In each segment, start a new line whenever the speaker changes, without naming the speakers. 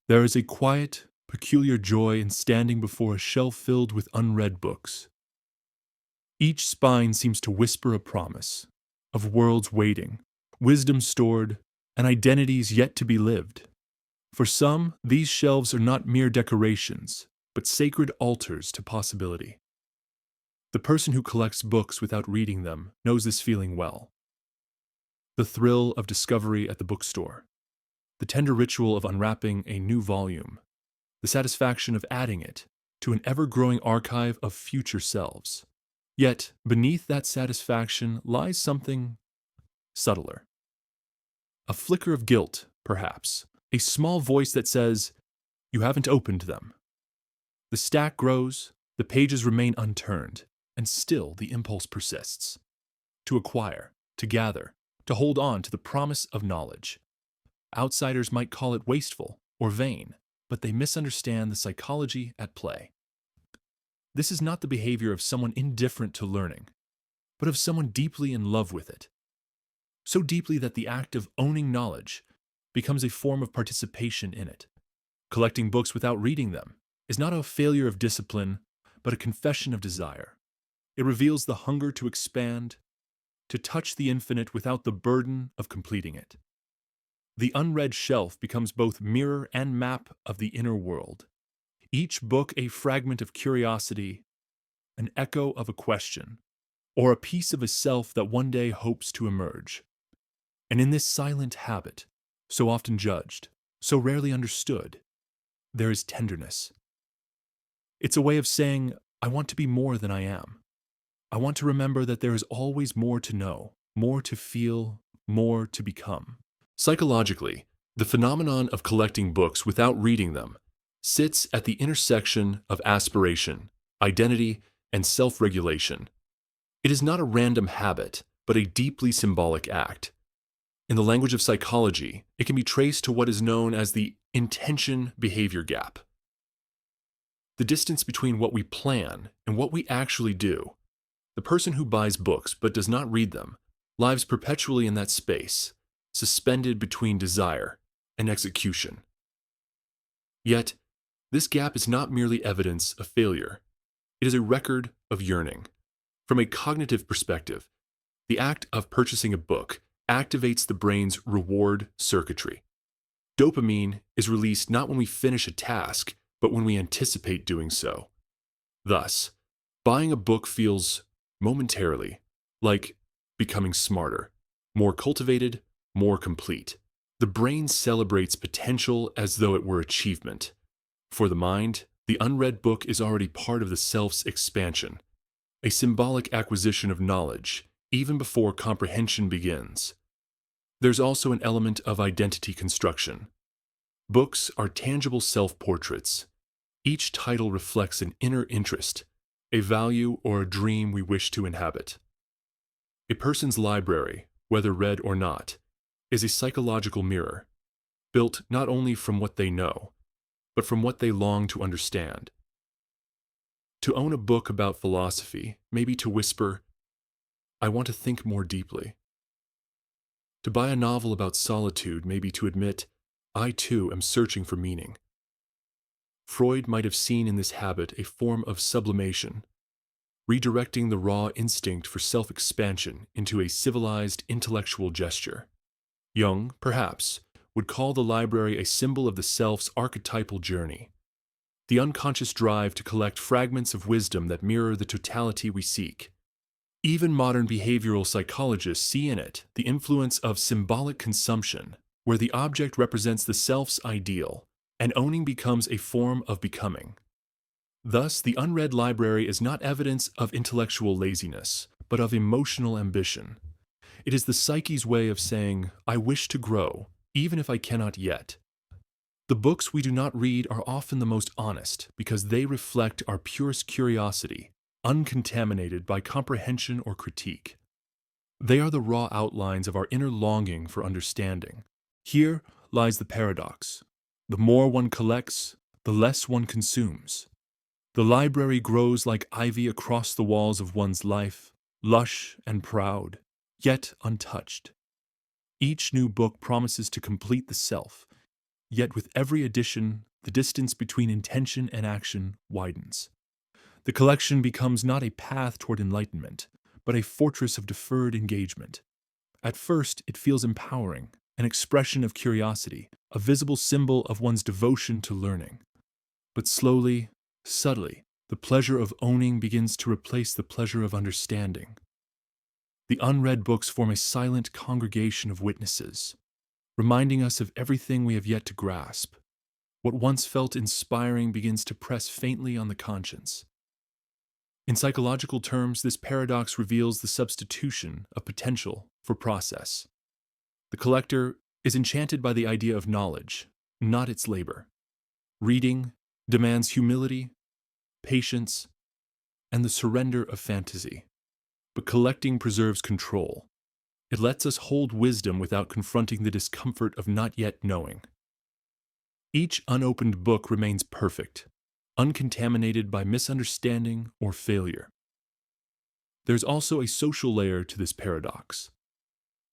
There is a quiet, peculiar joy in standing before a shelf filled with unread books. Each spine seems to whisper a promise of worlds waiting, wisdom stored, and identities yet to be lived. For some, these shelves are not mere decorations, but sacred altars to possibility. The person who collects books without reading them knows this feeling well. The thrill of discovery at the bookstore, the tender ritual of unwrapping a new volume, the satisfaction of adding it to an ever-growing archive of future selves. Yet, beneath that satisfaction lies something subtler. A flicker of guilt, perhaps, a small voice that says, "You haven't opened them." The stack grows, the pages remain unturned, and still the impulse persists. To acquire, to gather, to hold on to the promise of knowledge. Outsiders might call it wasteful or vain, but they misunderstand the psychology at play. This is not the behavior of someone indifferent to learning, but of someone deeply in love with it. So deeply that the act of owning knowledge becomes a form of participation in it. Collecting books without reading them is not a failure of discipline, but a confession of desire. It reveals the hunger to expand, to touch the infinite without the burden of completing it. The unread shelf becomes both mirror and map of the inner world. Each book a fragment of curiosity, an echo of a question, or a piece of a self that one day hopes to emerge. And in this silent habit, so often judged, so rarely understood, there is tenderness. It's a way of saying, I want to be more than I am. I want to remember that there is always more to know, more to feel, more to become. Psychologically, the phenomenon of collecting books without reading them sits at the intersection of aspiration, identity, and self-regulation. It is not a random habit, but a deeply symbolic act. In the language of psychology, it can be traced to what is known as the intention-behavior gap. The distance between what we plan and what we actually do. The person who buys books but does not read them lives perpetually in that space, suspended between desire and execution. Yet, this gap is not merely evidence of failure. It is a record of yearning. From a cognitive perspective, the act of purchasing a book activates the brain's reward circuitry. Dopamine is released not when we finish a task, but when we anticipate doing so. Thus, buying a book feels momentarily like becoming smarter, more cultivated, more complete. The brain celebrates potential as though it were achievement. For the mind, the unread book is already part of the self's expansion, a symbolic acquisition of knowledge, even before comprehension begins. There's also an element of identity construction. Books are tangible self-portraits. Each title reflects an inner interest, a value or a dream we wish to inhabit. A person's library, whether read or not, is a psychological mirror, built not only from what they know, but from what they long to understand. To own a book about philosophy may be to whisper, I want to think more deeply. To buy a novel about solitude may be to admit, I too am searching for meaning. Freud might have seen in this habit a form of sublimation, redirecting the raw instinct for self-expansion into a civilized intellectual gesture. Jung, perhaps, would call the library a symbol of the self's archetypal journey, the unconscious drive to collect fragments of wisdom that mirror the totality we seek. Even modern behavioral psychologists see in it the influence of symbolic consumption, where the object represents the self's ideal, and owning becomes a form of becoming. Thus, the unread library is not evidence of intellectual laziness, but of emotional ambition. It is the psyche's way of saying, I wish to grow, even if I cannot yet. The books we do not read are often the most honest because they reflect our purest curiosity, uncontaminated by comprehension or critique. They are the raw outlines of our inner longing for understanding. Here lies the paradox. The more one collects, the less one consumes. The library grows like ivy across the walls of one's life, lush and proud, yet untouched. Each new book promises to complete the self, Yet with every edition, the distance between intention and action widens. The collection becomes not a path toward enlightenment, but a fortress of deferred engagement. At first, it feels empowering, an expression of curiosity, a visible symbol of one's devotion to learning. But slowly, subtly, the pleasure of owning begins to replace the pleasure of understanding. The unread books form a silent congregation of witnesses, reminding us of everything we have yet to grasp. What once felt inspiring begins to press faintly on the conscience. In psychological terms, this paradox reveals the substitution of potential for process. The collector is enchanted by the idea of knowledge, not its labor. Reading demands humility, patience, and the surrender of fantasy. But collecting preserves control. It lets us hold wisdom without confronting the discomfort of not yet knowing. Each unopened book remains perfect, uncontaminated by misunderstanding or failure. There's also a social layer to this paradox.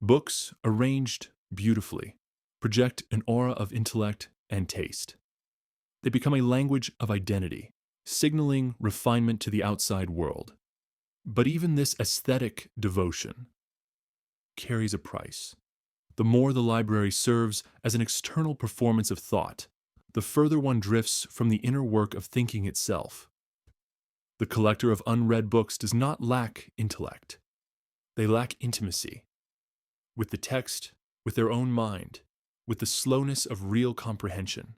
Books, arranged beautifully, project an aura of intellect and taste. They become a language of identity, signaling refinement to the outside world. But even this aesthetic devotion carries a price. The more the library serves as an external performance of thought, the further one drifts from the inner work of thinking itself. The collector of unread books does not lack intellect. They lack intimacy with the text, with their own mind, with the slowness of real comprehension.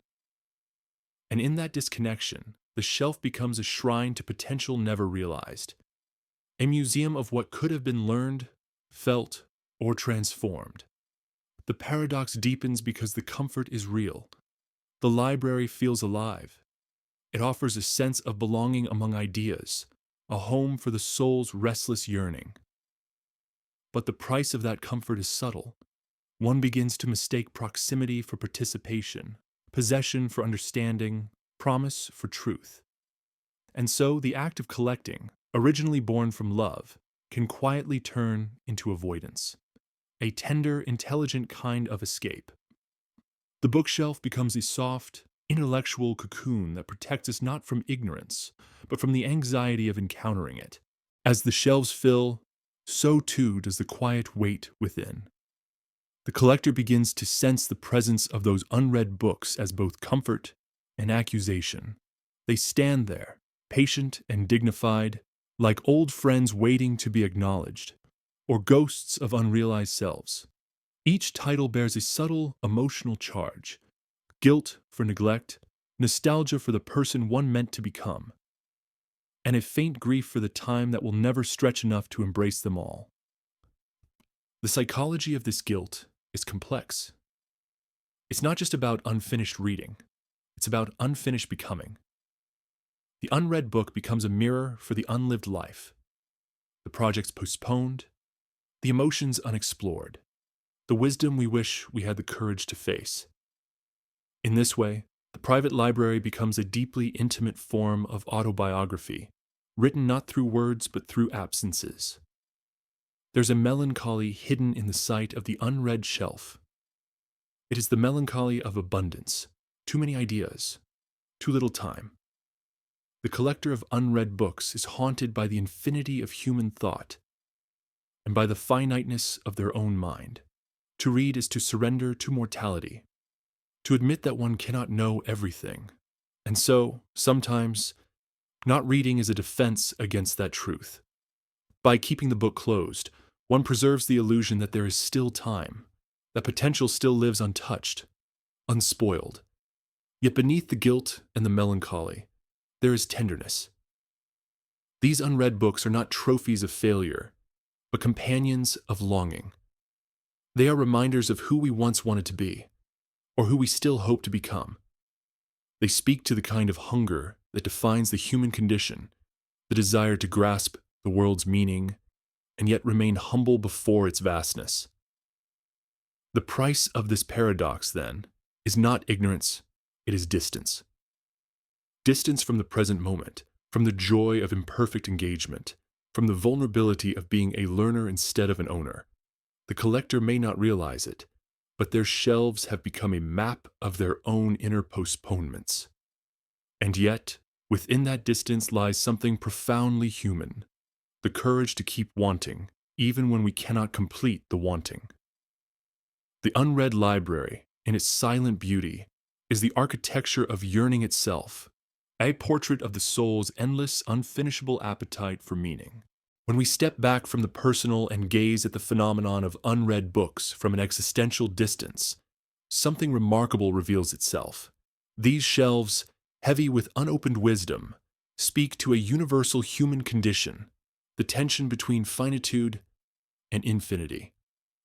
And in that disconnection, the shelf becomes a shrine to potential never realized, a museum of what could have been learned, felt, or transformed. The paradox deepens because the comfort is real. The library feels alive. It offers a sense of belonging among ideas, a home for the soul's restless yearning. But the price of that comfort is subtle. One begins to mistake proximity for participation, possession for understanding, promise for truth. And so the act of collecting, originally born from love, can quietly turn into avoidance, a tender, intelligent kind of escape. The bookshelf becomes a soft, intellectual cocoon that protects us not from ignorance, but from the anxiety of encountering it. As the shelves fill, so too does the quiet weight within. The collector begins to sense the presence of those unread books as both comfort and accusation. They stand there, patient and dignified, like old friends waiting to be acknowledged, or ghosts of unrealized selves. Each title bears a subtle emotional charge: guilt for neglect, nostalgia for the person one meant to become, and a faint grief for the time that will never stretch enough to embrace them all. The psychology of this guilt is complex. It's not just about unfinished reading, it's about unfinished becoming. The unread book becomes a mirror for the unlived life, the projects postponed, the emotions unexplored, the wisdom we wish we had the courage to face. In this way, the private library becomes a deeply intimate form of autobiography, written not through words but through absences. There's a melancholy hidden in the sight of the unread shelf. It is the melancholy of abundance, too many ideas, too little time. The collector of unread books is haunted by the infinity of human thought and by the finiteness of their own mind. To read is to surrender to mortality, to admit that one cannot know everything. And so, sometimes, not reading is a defense against that truth. By keeping the book closed, one preserves the illusion that there is still time, that potential still lives untouched, unspoiled. Yet beneath the guilt and the melancholy, there is tenderness. These unread books are not trophies of failure, but companions of longing. They are reminders of who we once wanted to be, or who we still hope to become. They speak to the kind of hunger that defines the human condition, the desire to grasp the world's meaning, and yet remain humble before its vastness. The price of this paradox, then, is not ignorance, it is distance. Distance from the present moment, from the joy of imperfect engagement, from the vulnerability of being a learner instead of an owner. The collector may not realize it, but their shelves have become a map of their own inner postponements. And yet, within that distance lies something profoundly human, the courage to keep wanting, even when we cannot complete the wanting. The unread library, in its silent beauty, is the architecture of yearning itself, a portrait of the soul's endless, unfinishable appetite for meaning. When we step back from the personal and gaze at the phenomenon of unread books from an existential distance, something remarkable reveals itself. These shelves, heavy with unopened wisdom, speak to a universal human condition, the tension between finitude and infinity.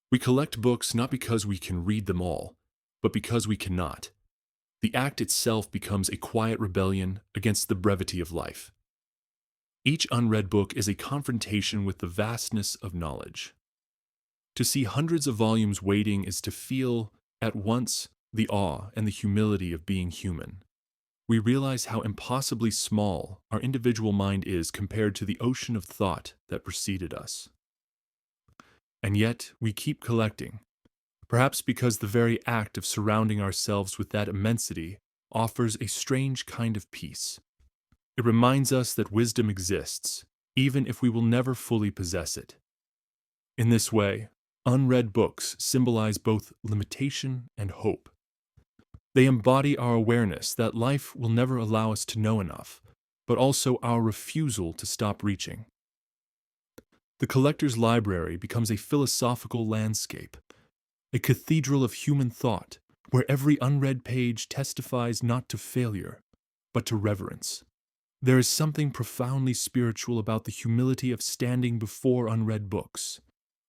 We collect books not because we can read them all, but because we cannot. The act itself becomes a quiet rebellion against the brevity of life. Each unread book is a confrontation with the vastness of knowledge. To see hundreds of volumes waiting is to feel, at once, the awe and the humility of being human. We realize how impossibly small our individual mind is compared to the ocean of thought that preceded us. And yet, we keep collecting, perhaps because the very act of surrounding ourselves with that immensity offers a strange kind of peace. It reminds us that wisdom exists, even if we will never fully possess it. In this way, unread books symbolize both limitation and hope. They embody our awareness that life will never allow us to know enough, but also our refusal to stop reaching. The collector's library becomes a philosophical landscape, a cathedral of human thought, where every unread page testifies not to failure, but to reverence. There is something profoundly spiritual about the humility of standing before unread books.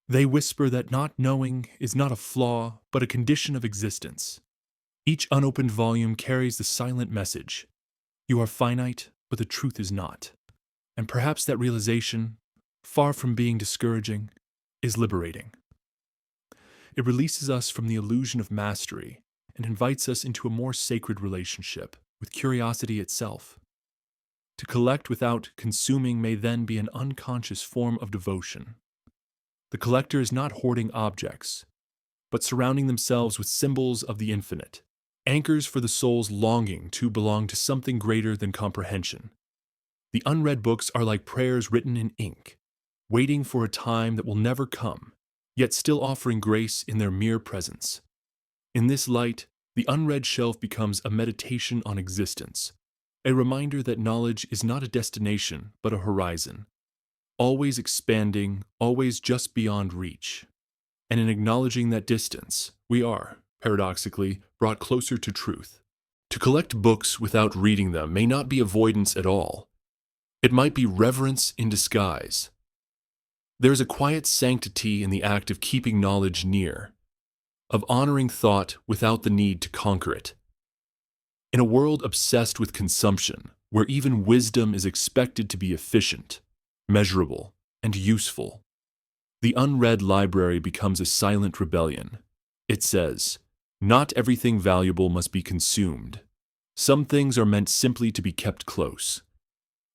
They whisper that not knowing is not a flaw, but a condition of existence. Each unopened volume carries the silent message: you are finite, but the truth is not. And perhaps that realization, far from being discouraging, is liberating. It releases us from the illusion of mastery and invites us into a more sacred relationship with curiosity itself. To collect without consuming may then be an unconscious form of devotion. The collector is not hoarding objects, but surrounding themselves with symbols of the infinite, anchors for the soul's longing to belong to something greater than comprehension. The unread books are like prayers written in ink, waiting for a time that will never come, yet still offering grace in their mere presence. In this light, the unread shelf becomes a meditation on existence, a reminder that knowledge is not a destination but a horizon, always expanding, always just beyond reach. And in acknowledging that distance, we are, paradoxically, brought closer to truth. To collect books without reading them may not be avoidance at all. It might be reverence in disguise. There is a quiet sanctity in the act of keeping knowledge near, of honoring thought without the need to conquer it. In a world obsessed with consumption, where even wisdom is expected to be efficient, measurable, and useful, the unread library becomes a silent rebellion. It says, not everything valuable must be consumed. Some things are meant simply to be kept close.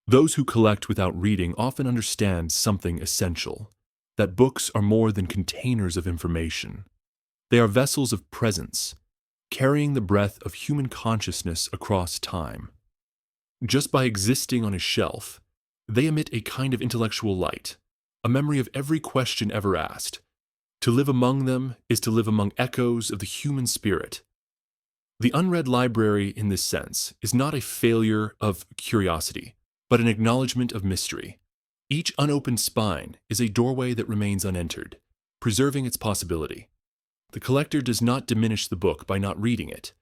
Those who collect without reading often understand something essential, that books are more than containers of information. They are vessels of presence, carrying the breath of human consciousness across time. Just by existing on a shelf, they emit a kind of intellectual light, a memory of every question ever asked. To live among them is to live among echoes of the human spirit. The unread library, in this sense, is not a failure of curiosity, but an acknowledgement of mystery. Each unopened spine is a doorway that remains unentered, preserving its possibility. The collector does not diminish the book by not reading it.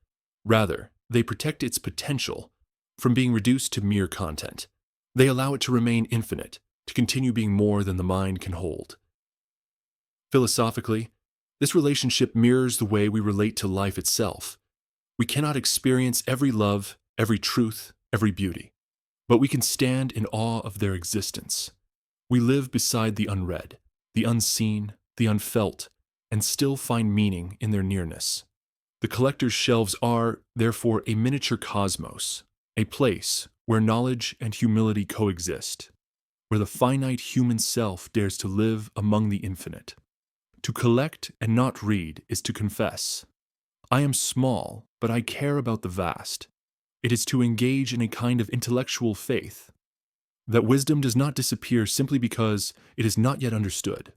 Rather, they protect its potential from being reduced to mere content. They allow it to remain infinite, to continue being more than the mind can hold. Philosophically, this relationship mirrors the way we relate to life itself. We cannot experience every love, every truth, every beauty, but we can stand in awe of their existence. We live beside the unread, the unseen, the unfelt, and still find meaning in their nearness. The collector's shelves are, therefore, a miniature cosmos, a place where knowledge and humility coexist, where the finite human self dares to live among the infinite. To collect and not read is to confess, I am small, but I care about the vast. It is to engage in a kind of intellectual faith, that wisdom does not disappear simply because it is not yet understood.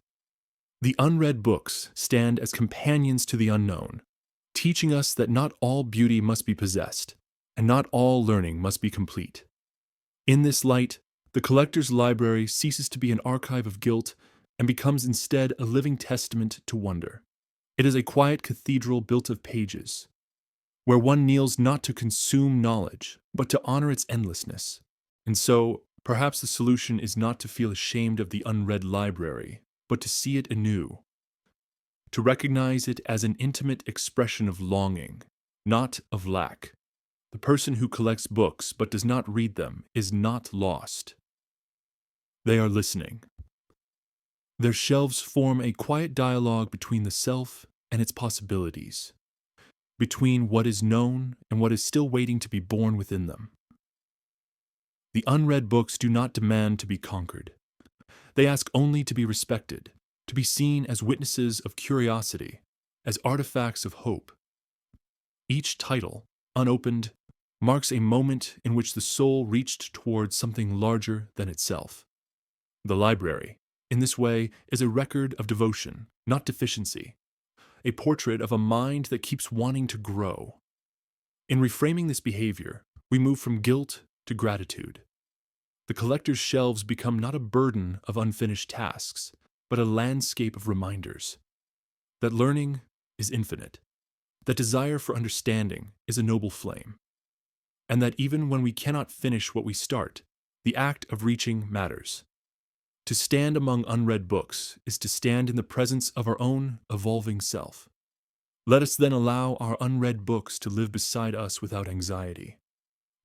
The unread books stand as companions to the unknown, teaching us that not all beauty must be possessed, and not all learning must be complete. In this light, the collector's library ceases to be an archive of guilt and becomes instead a living testament to wonder. It is a quiet cathedral built of pages, where one kneels not to consume knowledge, but to honor its endlessness. And so, perhaps the solution is not to feel ashamed of the unread library, but to see it anew, to recognize it as an intimate expression of longing, not of lack. The person who collects books but does not read them is not lost. They are listening. Their shelves form a quiet dialogue between the self and its possibilities, between what is known and what is still waiting to be born within them. The unread books do not demand to be conquered. They ask only to be respected, to be seen as witnesses of curiosity, as artifacts of hope. Each title, unopened, marks a moment in which the soul reached towards something larger than itself. The library, in this way, is a record of devotion, not deficiency, a portrait of a mind that keeps wanting to grow. In reframing this behavior, we move from guilt to gratitude. The collector's shelves become not a burden of unfinished tasks, but a landscape of reminders that learning is infinite, that desire for understanding is a noble flame, and that even when we cannot finish what we start, the act of reaching matters. To stand among unread books is to stand in the presence of our own evolving self. Let us then allow our unread books to live beside us without anxiety.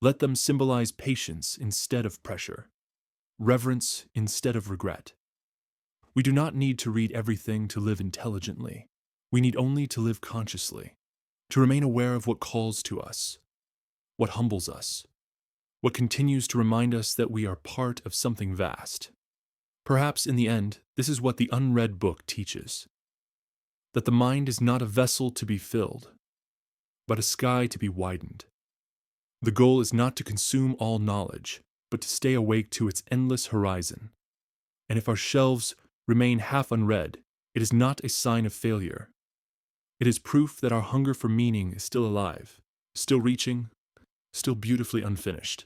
Let them symbolize patience instead of pressure, reverence instead of regret. We do not need to read everything to live intelligently. We need only to live consciously, to remain aware of what calls to us, what humbles us, what continues to remind us that we are part of something vast. Perhaps in the end, this is what the unread book teaches, that the mind is not a vessel to be filled, but a sky to be widened. The goal is not to consume all knowledge, but to stay awake to its endless horizon. And if our shelves remain half unread, it is not a sign of failure. It is proof that our hunger for meaning is still alive, still reaching, still beautifully unfinished.